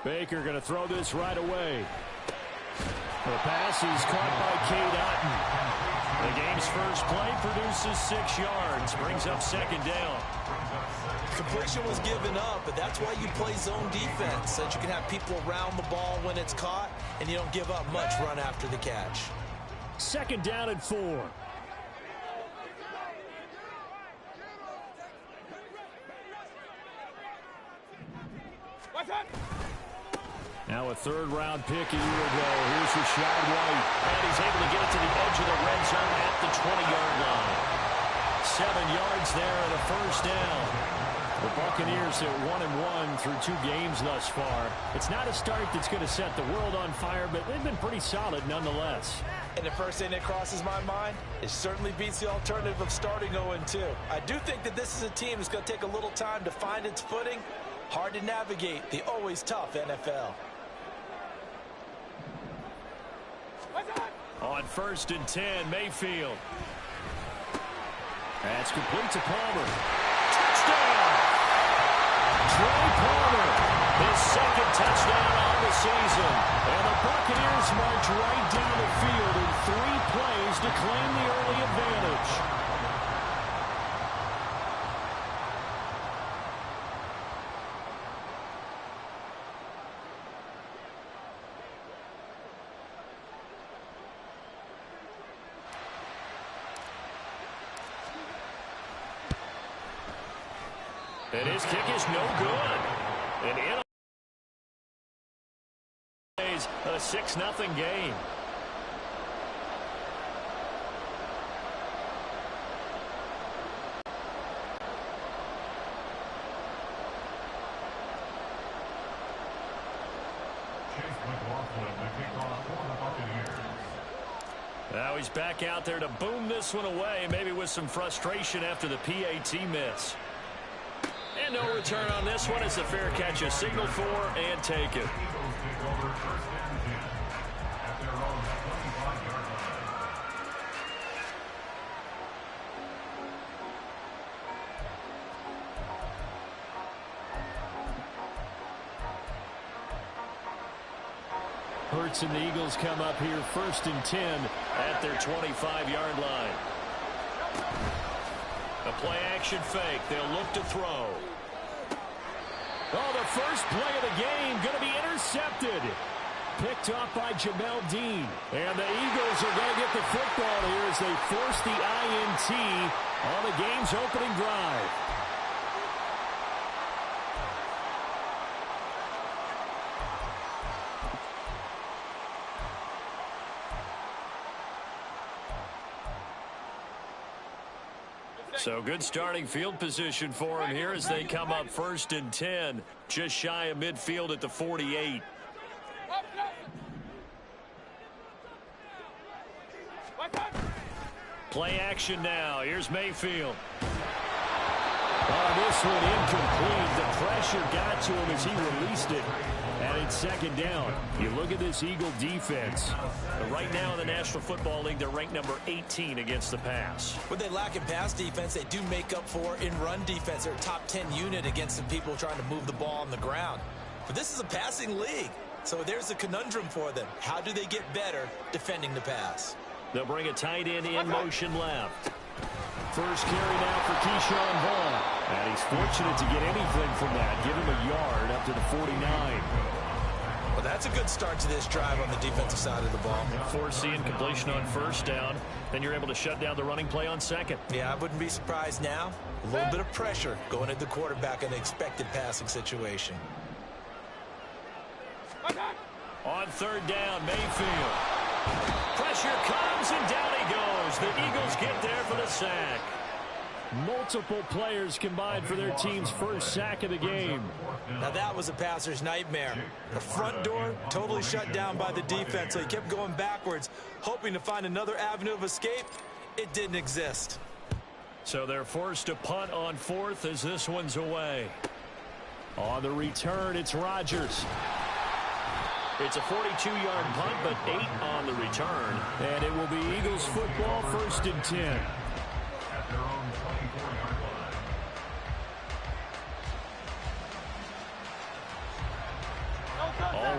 Baker going to throw this right away. The pass is caught by Cade Otton. The game's first play produces 6 yards, brings up second down. Completion was given up, but that's why you play zone defense, so that you can have people around the ball when it's caught, and you don't give up much run after the catch. Second down and 4. Now a third-round pick a year ago. Here's Rashad White. And he's able to get it to the edge of the red zone at the 20-yard line. 7 yards there and a first down. The Buccaneers at 1-1 through 2 games thus far. It's not a start that's going to set the world on fire, but they've been pretty solid nonetheless. And the first thing that crosses my mind, it certainly beats the alternative of starting 0-2. I do think that this is a team that's going to take a little time to find its footing. Hard to navigate the always tough NFL. On 1st and 10, Mayfield. That's complete to Palmer. Touchdown! Trey Palmer, his second touchdown on the season. And the Buccaneers march right down the field in 3 plays to claim the early advantage. And his kick is no good. And in a 6-0 game. Now he's back out there to boom this one away, maybe with some frustration after the PAT miss. And no return on this one as the fair catch is signaled for and taken. Hurts and the Eagles come up here 1st and 10 at their 25-yard line. A play-action fake. They'll look to throw. Oh, the first play of the game going to be intercepted. Picked off by Jamel Dean. And the Eagles are going to get the football here as they force the INT on the game's opening drive. So good starting field position for him here as they come up 1st and 10, just shy of midfield at the 48. Play action now. Here's Mayfield. Oh, this one incomplete. The pressure got to him as he released it. And it's 2nd down. You look at this Eagle defense. Right now in the National Football League, they're ranked number 18 against the pass. What they lack in pass defense, they do make up for in run defense. They're a top 10 unit against some people trying to move the ball on the ground. But this is a passing league. So there's a conundrum for them. How do they get better defending the pass? They'll bring a tight end in motion left. First carry now for Keyshawn Vaughn. And he's fortunate to get anything from that. Give him a yard up to the 49. Well, that's a good start to this drive on the defensive side of the ball. Forcing completion on 1st down. Then you're able to shut down the running play on 2nd. Yeah, I wouldn't be surprised now. A little bit of pressure going at the quarterback in an expected passing situation. On 3rd down, Mayfield. Pressure comes, and down he goes. The Eagles get there for the sack. Multiple players combined for their team's first sack of the game. Now that was a passer's nightmare. The front door totally shut down by the defense, so he kept going backwards, hoping to find another avenue of escape. It didn't exist. So they're forced to punt on 4th as this one's away. On the return, it's Rodgers. It's a 42-yard punt, but 8 on the return. And it will be Eagles football, 1st and 10.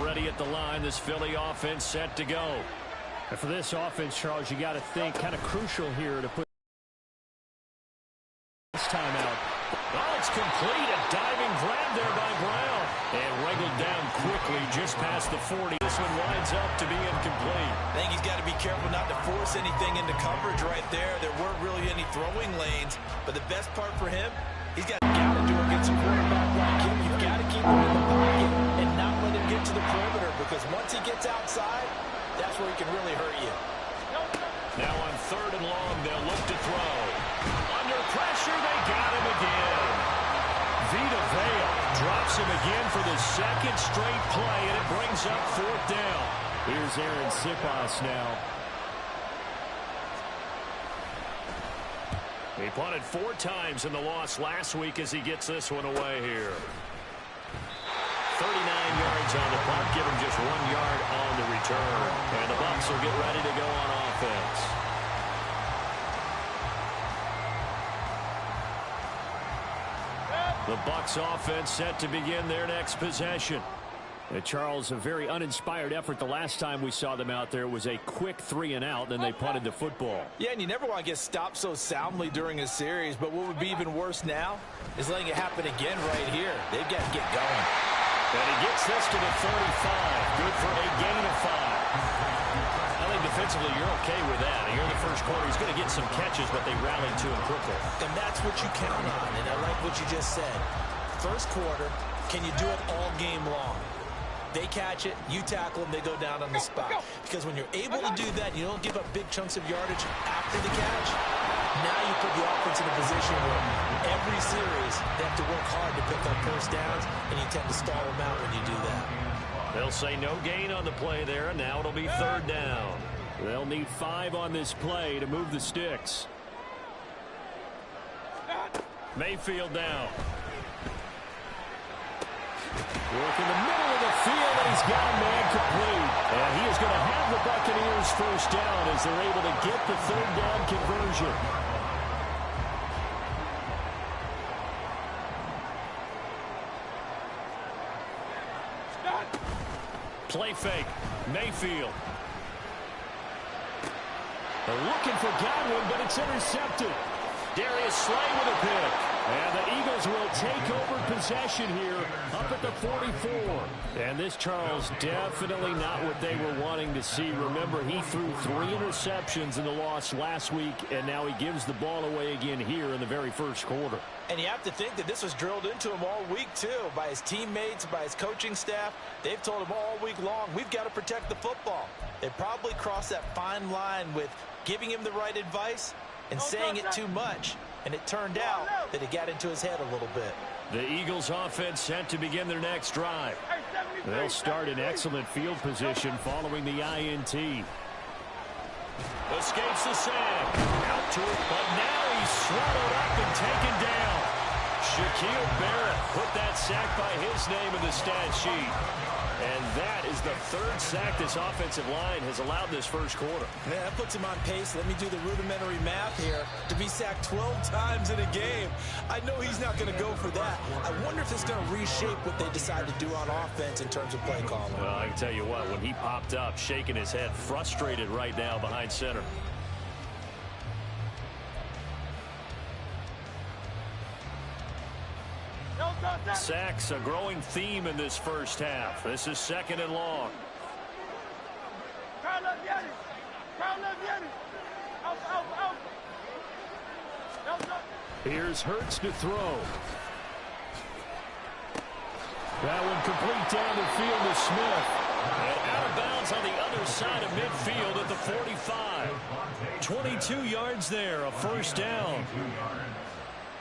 Already at the line, this Philly offense set to go. And for this offense, Charles, you got to think kind of crucial here to put this time out. Oh, it's complete. A diving grab there by Brown. And wriggled down quickly just past the 40. This one winds up to be incomplete. I think he's got to be careful not to force anything into coverage right there. There weren't really any throwing lanes. But the best part for him, he's got to do against a quarterback like him. You've got to keep him in the pocket and not let him get to the perimeter, because once he gets outside, that's where he can really hurt you. Now on 3rd and long, they'll look to throw. Under pressure, they got him again. Vita Vea drops him again for the 2nd straight play, and it brings up 4th down. Here's Aaron Sipas now. He punted 4 times in the loss last week as he gets this one away here. 39 yards on the punt, give him just 1 yard on the return. And the Bucs will get ready to go on offense. The Bucs offense set to begin their next possession. Charles, a very uninspired effort the last time we saw them out there. Was a quick 3 and out, then they punted the football. Yeah, and you never want to get stopped so soundly during a series, but what would be even worse now is letting it happen again right here. They've got to get going. And he gets this to the 35. Good for a gain of 5. I think defensively you're okay with that. Here in the first quarter, he's going to get some catches, but they rallied to him quickly. And that's what you count on, and I like what you just said. First quarter, can you do it all game long? They catch it, you tackle them, they go down on the spot. Because when you're able to do that, you don't give up big chunks of yardage after the catch. Now you put the offense in a position where every series they have to work hard to pick up first downs, and you tend to stall them out when you do that. They'll say no gain on the play there, and now it'll be 3rd down. They'll need 5 on this play to move the sticks. Mayfield down. Work in the middle of the field, and he's got a man complete. And he is going to have the Buccaneers first down as they're able to get the 3rd down conversion. Play fake. Mayfield. They're looking for Godwin, but it's intercepted. Darius Slay with a pick. And the Eagles will take over possession here up at the 44. And this, Charles, definitely not what they were wanting to see. Remember, he threw 3 interceptions in the loss last week, and now he gives the ball away again here in the very first quarter. And you have to think that this was drilled into him all week, too, by his teammates, by his coaching staff. They've told him all week long, we've got to protect the football. They probably crossed that fine line with giving him the right advice and saying it too much. And it turned out that it got into his head a little bit. The Eagles offense set to begin their next drive. They'll start in excellent field position following the INT. Escapes the sack. Out to it, but now he's swallowed up and taken down. Shaquille Barrett put that sack by his name in the stat sheet. And that is the 3rd sack this offensive line has allowed this first quarter. Man, that puts him on pace. Let me do the rudimentary math here. To be sacked 12 times in a game. I know he's not going to go for that. I wonder if it's going to reshape what they decide to do on offense in terms of play calling. Well, I can tell you what, when he popped up, shaking his head, frustrated right now behind center. Sacks, a growing theme in this first half. This is 2nd and long. Here's Hurts to throw. That one complete down the field to Smith. And out of bounds on the other side of midfield at the 45. 22 yards there, a first down.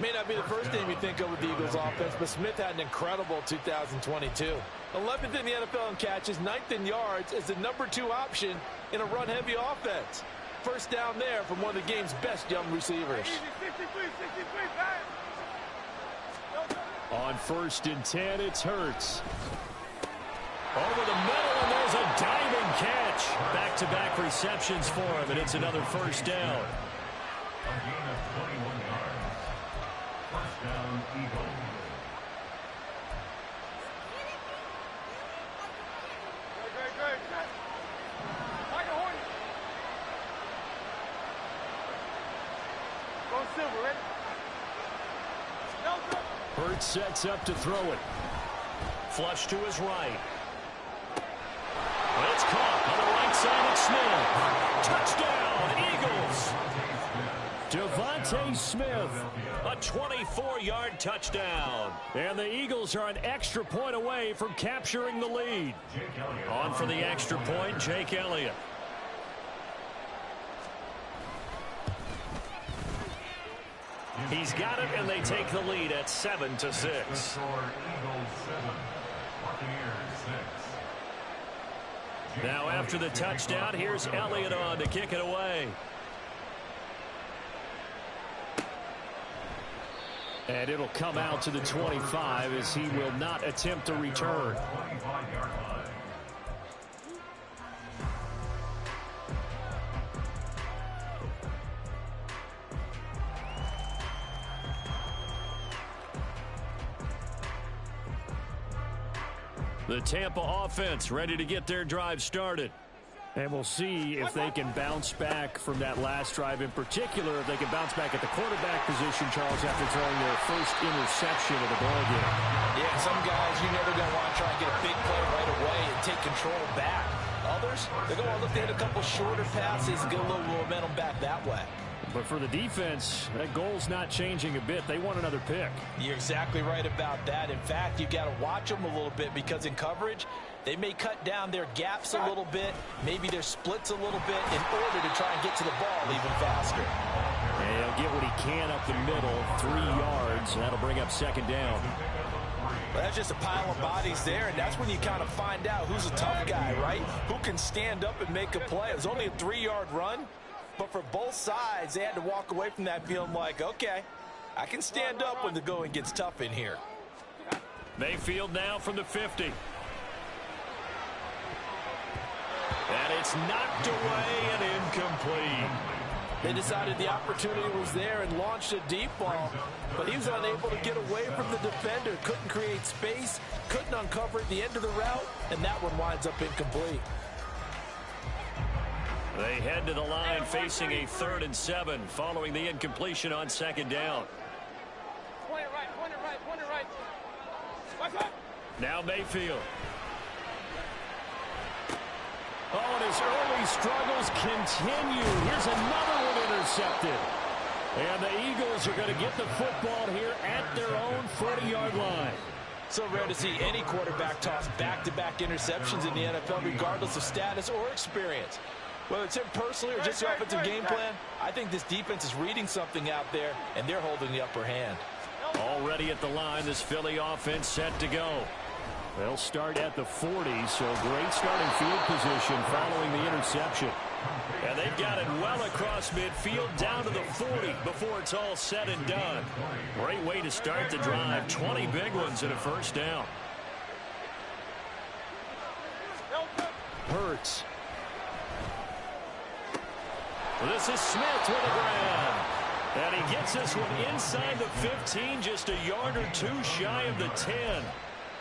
May not be the first name you think of with the Eagles offense, but Smith had an incredible 2022. 11th in the NFL in catches, 9th in yards as the #2 option in a run-heavy offense. First down there from one of the game's best young receivers. On 1st and 10, it's Hurts. Over the middle, and there's a diving catch. Back-to-back receptions for him, and it's another first down. Hurts sets up to throw it. Flush to his right. It's caught on the right side. It's Smith. Touchdown, Eagles. Devontae Smith, a 24-yard touchdown. And the Eagles are an extra point away from capturing the lead. On for the extra point, Jake Elliott. He's got it, and they take the lead at 7-6. Now after the touchdown, here's Elliott on to kick it away. And it'll come out to the 25 as he will not attempt a return. The Tampa offense ready to get their drive started. And we'll see if they can bounce back from that last drive, in particular if they can bounce back at the quarterback position, Charles, after throwing their first interception of the ball game. Yeah, some guys you're never going to want to try and get a big play right away and take control back. Others, they're going to look to hit a couple shorter passes and get a little momentum back that way. But for the defense, that goal's not changing a bit. They want another pick. You're exactly right about that. In fact, you've got to watch them a little bit because in coverage, they may cut down their gaps a little bit, maybe their splits a little bit in order to try and get to the ball even faster. And he'll get what he can up the middle, 3 yards, and that'll bring up second down. Well, that's just a pile of bodies there, and that's when you kind of find out who's a tough guy, right? Who can stand up and make a play. It was only a 3-yard run. But for both sides, they had to walk away from that feeling like, okay, I can stand up when the going gets tough in here. Mayfield now from the 50. And it's knocked away and incomplete. They decided the opportunity was there and launched a deep ball, but he was unable to get away from the defender, couldn't create space, couldn't uncover at the end of the route, and that one winds up incomplete. They head to the line facing a 3rd and 7 following the incompletion on second down. Point it right. Now Mayfield. Oh, and his early struggles continue. Here's another one intercepted. And the Eagles are going to get the football here at their own 40-yard line. So rare to see any quarterback toss back-to-back interceptions in the NFL, regardless of status or experience. Whether it's him personally or just the offensive game plan, I think this defense is reading something out there, and they're holding the upper hand. Already at the line, this Philly offense set to go. They'll start at the 40, so great starting field position following the interception. And they've got it well across midfield down to the 40 before it's all said and done. Great way to start the drive. 20 big ones and a first down. Hurts. This is Smith with a grab. And he gets this one inside the 15, just a yard or two shy of the 10.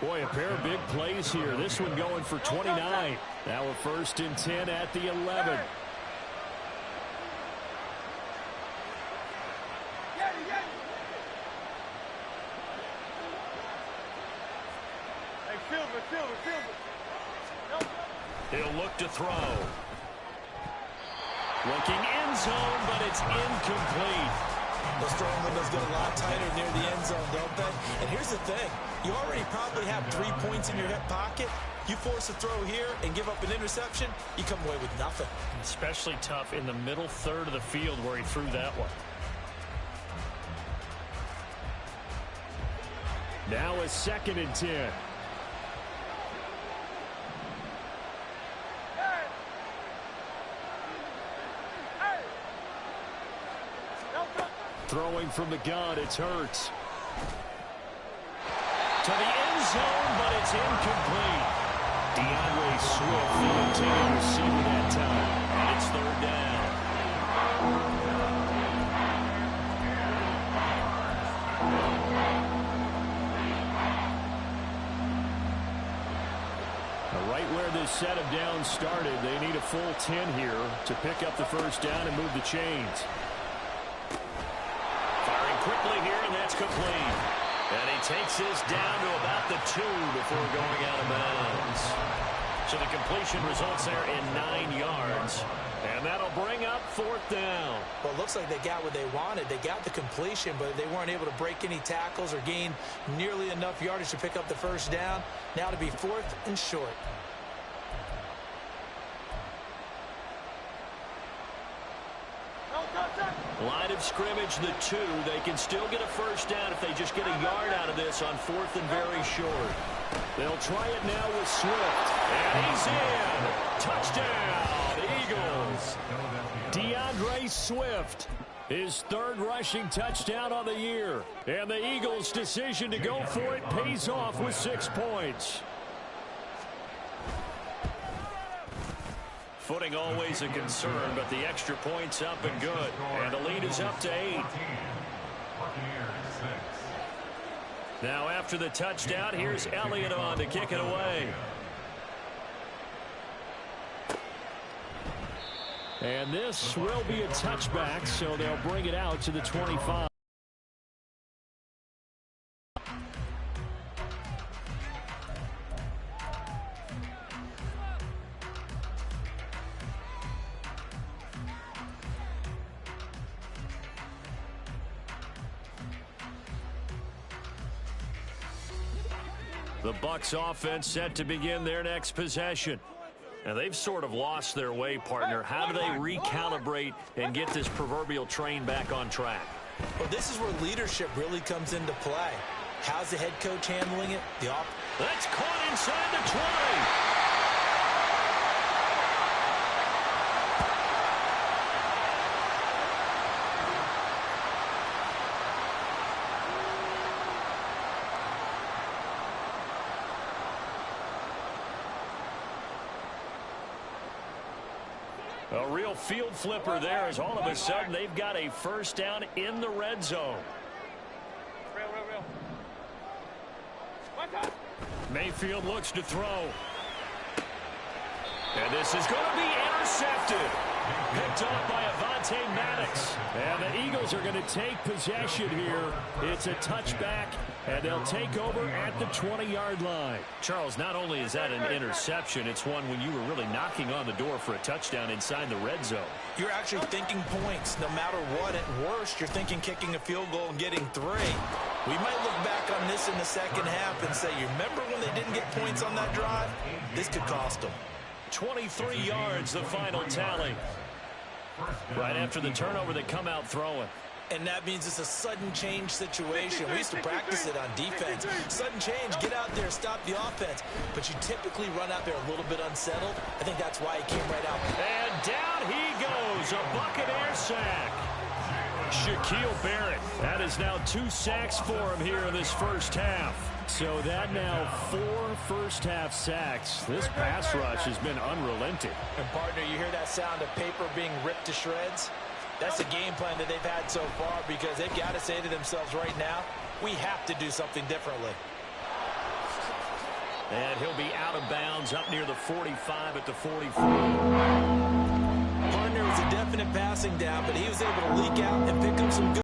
Boy, a pair of big plays here. This one going for 29. Now a 1st and 10 at the 11. He'll look to throw. Looking end zone, but it's incomplete. Those throwing windows get a lot tighter near the end zone, don't they? And here's the thing. You already probably have 3 points in your hip pocket. You force a throw here and give up an interception, you come away with nothing. Especially tough in the middle third of the field where he threw that one. Now a 2nd and 10. Throwing from the gun, it's Hurts. To the end zone, but it's incomplete. DeAndre Swift, the intended receiver that time. And it's 3rd down. Right where this set of downs started, they need a full 10 here to pick up the first down and move the chains. Firing quickly here, and that's complete. And he takes this down to about the 2 before going out of bounds. So the completion results there in 9 yards. And that'll bring up 4th down. Well, it looks like they got what they wanted. They got the completion, but they weren't able to break any tackles or gain nearly enough yardage to pick up the first down. Now to be 4th and short. Line of scrimmage, the 2. They can still get a first down if they just get a yard out of this on 4th and very short. They'll try it now with Swift. And he's in. Touchdown, Eagles. DeAndre Swift, his 3rd rushing touchdown on the year. And the Eagles' decision to go for it pays off with 6 points. Footing always a concern, but the extra point's up and good. And the lead is up to 8. Now after the touchdown, here's Elliott on to kick it away. And this will be a touchback, so they'll bring it out to the 25. The Bucs offense set to begin their next possession. Now they've sort of lost their way, partner. How do they recalibrate and get this proverbial train back on track? Well, this is where leadership really comes into play. How's the head coach handling it? That's caught inside the 20. A real field flipper there as all of a sudden they've got a first down in the red zone. Real. Mayfield looks to throw. And this is going to be intercepted. Picked off by Avonte Maddox. And the Eagles are going to take possession here. It's a touchback, and they'll take over at the 20-yard line. Charles, not only is that an interception, it's one when you were really knocking on the door for a touchdown inside the red zone. You're actually thinking points no matter what. At worst, you're thinking kicking a field goal and getting 3. We might look back on this in the second half and say, you remember when they didn't get points on that drive? This could cost them. 23 yards, the final tally. Right after the turnover, they come out throwing. And that means it's a sudden change situation. We used to practice it on defense. Sudden change, get out there, stop the offense. But you typically run out there a little bit unsettled. I think that's why he came right out. And down he goes, a Buccaneer sack. Shaquille Barrett, that is now 2 sacks for him here in this first half. So that now 4 first-half sacks. This pass rush has been unrelenting. And, partner, you hear that sound of paper being ripped to shreds? That's the game plan that they've had so far because they've got to say to themselves right now, we have to do something differently. And he'll be out of bounds up near the 45 at the 44. Partner was a definite passing down, but he was able to leak out and pick up some good